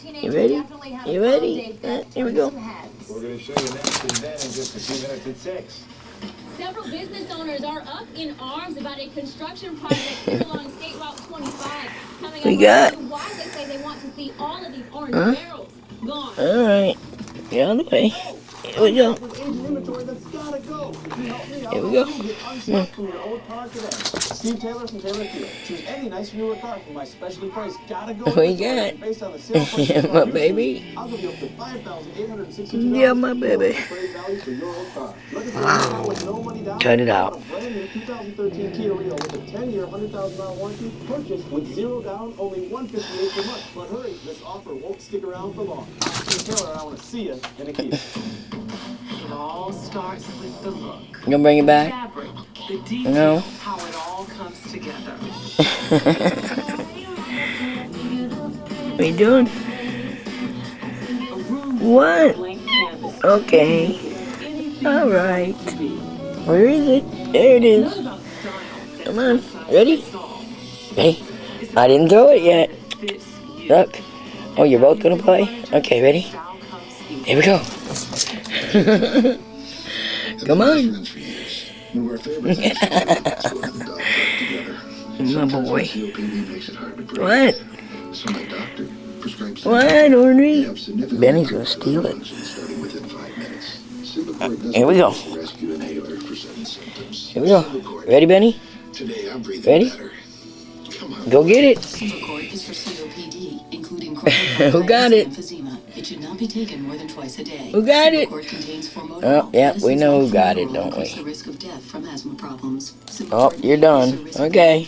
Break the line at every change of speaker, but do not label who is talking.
You ready? You ready? Here we go.
We're going to show you next and then in just a few minutes at 6.
Several business owners are up in arms about a construction project here along State Route 25. Coming
We
up,
got.
why they say they want to see all of these orange barrels gone.
All right. Get on the way. Here we go. Here we go.
Steve Taylor from Taylor Field. Choose any nice newer car from my specially priced gotta go.
We got.
Based on the sale price
Yeah, my baby.
I'll give you up to $5,862.
Yeah, my baby. Cut it out.
Brand new 2013 Kia Rio with a 10-year, $100,000 warranty. Purchase with 0 down, only $158 per month. But hurry, this offer won't stick around for long. Steve Taylor, I want to see you in a Kia.
It all starts with the look.
You gonna bring it back?
Fabric, the detail,
No.
how it all comes together.
What you doing? What?
Blank canvas.
Okay. All right. Where is it? There it is. Come on. Ready? Hey, I didn't throw it yet. Look. Oh, you're both gonna play? Okay, ready? Here we go. Come on. My boy. What? What, Ornry? Benny's gonna steal it. Here we go. Here we go. Ready, Benny? Ready? Go get it. Who got it?
It should not be taken more than twice a day.
Who got it? Oh, yeah, we know who got it, don't we?
The risk of death from asthma problems.
Oh, you're done. Okay.